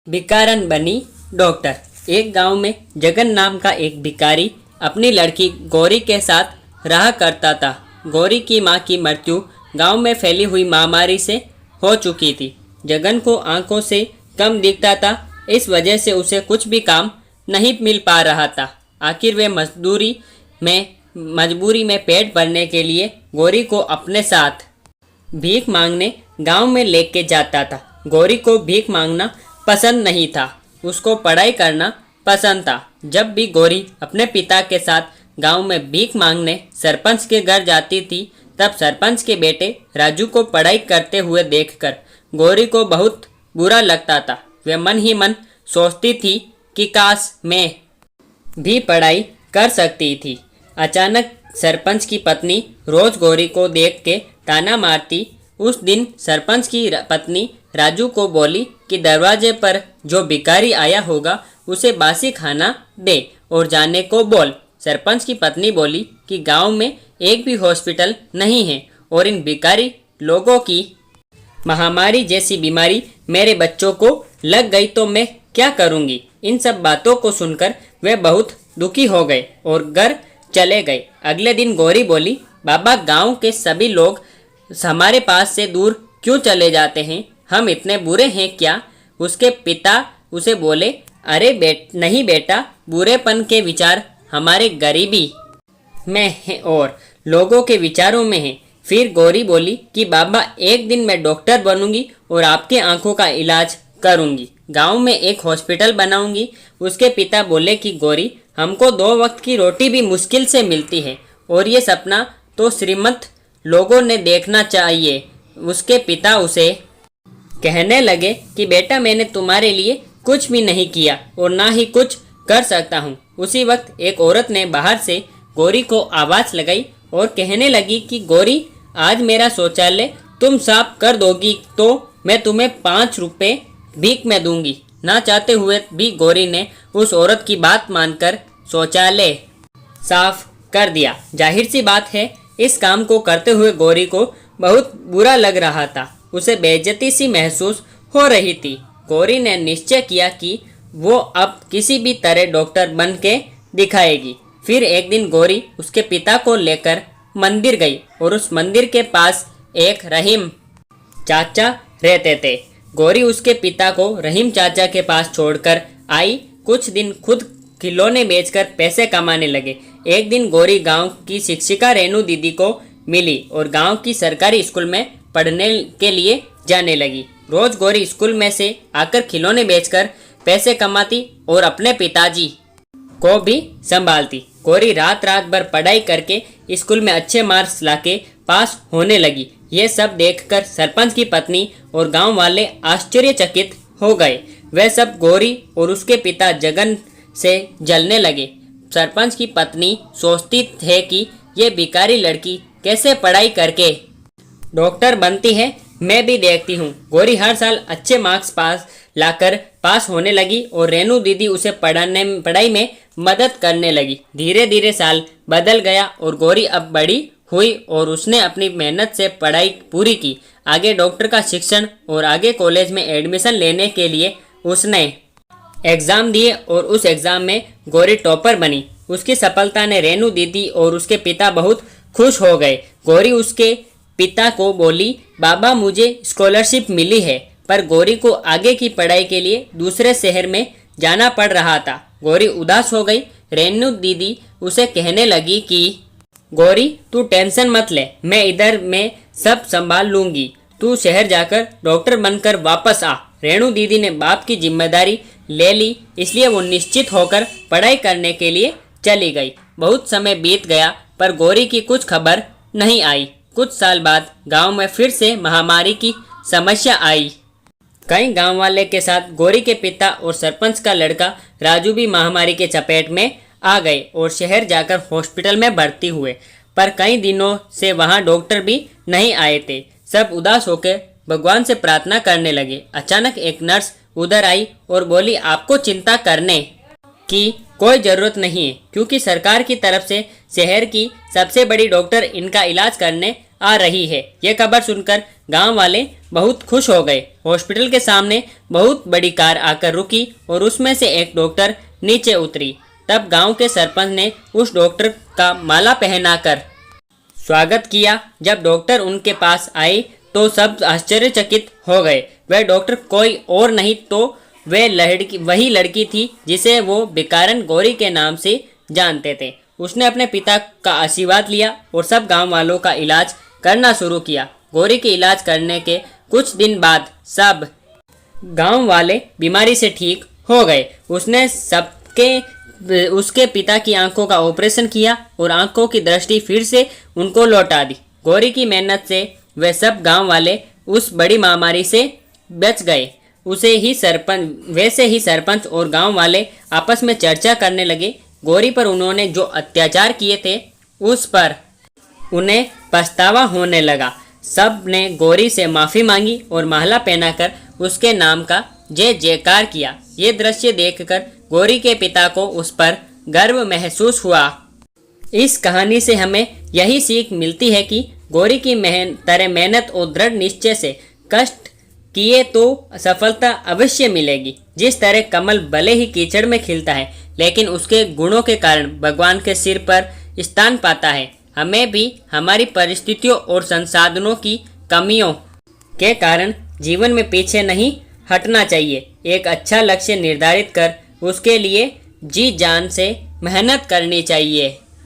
भिकारन बनी डॉक्टर। एक गांव में जगन नाम का एक भिखारी अपनी लड़की गौरी के साथ रहा करता था। गौरी की मां की मृत्यु गांव में फैली हुई महामारी से हो चुकी थी। जगन को आंखों से कम दिखता था, इस वजह से उसे कुछ भी काम नहीं मिल पा रहा था। आखिर वे मजबूरी में पेट भरने के लिए गौरी को अपने साथ भीख मांगने गांव में लेके जाता था। गौरी को भीख मांगना पसंद नहीं था, उसको पढ़ाई करना पसंद था। जब भी गौरी अपने पिता के साथ गांव में भीख मांगने सरपंच के घर जाती थी, तब सरपंच के बेटे राजू को पढ़ाई करते हुए देखकर गौरी को बहुत बुरा लगता था। वे मन ही मन सोचती थी कि काश मैं भी पढ़ाई कर सकती थी। अचानक सरपंच की पत्नी रोज गौरी को देख के ताना मारती। उस दिन सरपंच की पत्नी राजू को बोली कि दरवाजे पर जो भिखारी आया होगा उसे बासी खाना दे और जाने को बोल। सरपंच की पत्नी बोली कि गांव में एक भी हॉस्पिटल नहीं है और इन भिखारी लोगों की महामारी जैसी बीमारी मेरे बच्चों को लग गई तो मैं क्या करूंगी। इन सब बातों को सुनकर वे बहुत दुखी हो गए और घर चले गए। अगले दिन गौरी बोली, बाबा गांव के सभी लोग हमारे पास से दूर क्यों चले जाते हैं? हम इतने बुरे हैं क्या? उसके पिता उसे बोले, अरे नहीं बेटा, बुरेपन के विचार हमारे गरीबी में हैं और लोगों के विचारों में हैं। फिर गौरी बोली कि बाबा एक दिन मैं डॉक्टर बनूंगी और आपके आंखों का इलाज करूंगी, गांव में एक हॉस्पिटल बनाऊंगी। उसके पिता बोले कि गौरी, हमको 2 वक्त की रोटी भी मुश्किल से मिलती है और ये सपना तो श्रीमंत लोगों ने देखना चाहिए। उसके पिता उसे कहने लगे कि बेटा, मैंने तुम्हारे लिए कुछ भी नहीं किया और ना ही कुछ कर सकता हूँ। उसी वक्त एक औरत ने बाहर से गौरी को आवाज़ लगाई और कहने लगी कि गौरी, आज मेरा शौचालय तुम साफ कर दोगी तो मैं तुम्हें 5 रुपये भीख में दूंगी। ना चाहते हुए भी गौरी ने उस औरत की बात मानकर शौचालय साफ कर दिया। जाहिर सी बात है, इस काम को करते हुए गौरी को बहुत बुरा लग रहा था। उसे बेइज्जती सी महसूस हो रही थी। गौरी ने निश्चय किया कि वो अब किसी भी तरह डॉक्टर बन के दिखाएगी। फिर एक दिन गौरी उसके पिता को लेकर मंदिर गई और उस मंदिर के पास एक रहीम चाचा रहते थे। गौरी उसके पिता को रहीम चाचा के पास छोड़कर आई। कुछ दिन खुद खिलौने बेचकर पैसे कमाने लगे। एक दिन गौरी गांव की शिक्षिका रेणु दीदी को मिली और गांव की सरकारी स्कूल में पढ़ने के लिए जाने लगी। रोज गौरी स्कूल में से आकर खिलौने बेचकर पैसे कमाती और अपने पिताजी को भी संभालती। गौरी रात भर पढ़ाई करके स्कूल में अच्छे मार्क्स लाके पास होने लगी। ये सब देखकर सरपंच की पत्नी और गांव वाले आश्चर्यचकित हो गए। वे सब गौरी और उसके पिता जगन से जलने लगे। सरपंच की पत्नी सोचती है कि ये भिखारी लड़की कैसे पढ़ाई करके डॉक्टर बनती है, मैं भी देखती हूँ। गौरी हर साल अच्छे मार्क्स लाकर पास होने लगी और रेणु दीदी उसे पढ़ाई में मदद करने लगी। धीरे धीरे साल बदल गया और गौरी अब बड़ी हुई और उसने अपनी मेहनत से पढ़ाई पूरी की। आगे डॉक्टर का शिक्षण और आगे कॉलेज में एडमिशन लेने के लिए उसने एग्ज़ाम दिए और उस एग्ज़ाम में गौरी टॉपर बनी। उसकी सफलता ने रेणु दीदी और उसके पिता बहुत खुश हो गए। गौरी उसके पिता को बोली, बाबा मुझे स्कॉलरशिप मिली है, पर गौरी को आगे की पढ़ाई के लिए दूसरे शहर में जाना पड़ रहा था। गौरी उदास हो गई। रेणु दीदी उसे कहने लगी कि गौरी, तू टेंशन मत ले, मैं इधर में सब संभाल लूंगी, तू शहर जाकर डॉक्टर बनकर वापस आ। रेणु दीदी ने बाप की जिम्मेदारी ले ली, इसलिए वो निश्चित होकर पढ़ाई करने के लिए चली गई। बहुत समय बीत गया पर गौरी की कुछ खबर नहीं आई। कुछ साल बाद गांव में फिर से महामारी की समस्या आई। कई गांव वाले के साथ गौरी के पिता और सरपंच का लड़का राजू भी महामारी के चपेट में आ गए और शहर जाकर हॉस्पिटल में भर्ती हुए, पर कई दिनों से वहां डॉक्टर भी नहीं आए थे। सब उदास होकर भगवान से प्रार्थना करने लगे। अचानक एक नर्स उधर आई और बोली, आपको चिंता करने की कोई ज़रूरत नहीं है, क्योंकि सरकार की तरफ से शहर की सबसे बड़ी डॉक्टर इनका इलाज करने आ रही है। ये खबर सुनकर गांव वाले बहुत खुश हो गए। हॉस्पिटल के सामने बहुत बड़ी कार आकर रुकी और उसमें से एक डॉक्टर नीचे उतरी। तब गांव के सरपंच ने उस डॉक्टर का माला पहनाकर स्वागत किया। जब डॉक्टर उनके पास आए तो सब आश्चर्यचकित हो गए। वह डॉक्टर कोई और नहीं तो वही लड़की थी जिसे वो भिकारन गौरी के नाम से जानते थे। उसने अपने पिता का आशीर्वाद लिया और सब गांव वालों का इलाज करना शुरू किया। गौरी के इलाज करने के कुछ दिन बाद सब गांव वाले बीमारी से ठीक हो गए। उसके पिता की आंखों का ऑपरेशन किया और आंखों की दृष्टि फिर से उनको लौटा दी। गौरी की मेहनत से वे सब गांव वाले उस बड़ी महामारी से बच गए। वैसे ही सरपंच और गांव वाले आपस में चर्चा करने लगे। गौरी पर उन्होंने जो अत्याचार किए थे उस पर उन्हें पछतावा होने लगा। सब ने गौरी से माफ़ी मांगी और माला पहनाकर उसके नाम का जय जयकार किया। ये दृश्य देखकर गौरी के पिता को उस पर गर्व महसूस हुआ। इस कहानी से हमें यही सीख मिलती है कि गौरी की तरह मेहनत और दृढ़ निश्चय से कष्ट किए तो सफलता अवश्य मिलेगी। जिस तरह कमल भले ही कीचड़ में खिलता है लेकिन उसके गुणों के कारण भगवान के सिर पर स्थान पाता है, हमें भी हमारी परिस्थितियों और संसाधनों की कमियों के कारण जीवन में पीछे नहीं हटना चाहिए। एक अच्छा लक्ष्य निर्धारित कर उसके लिए जी जान से मेहनत करनी चाहिए।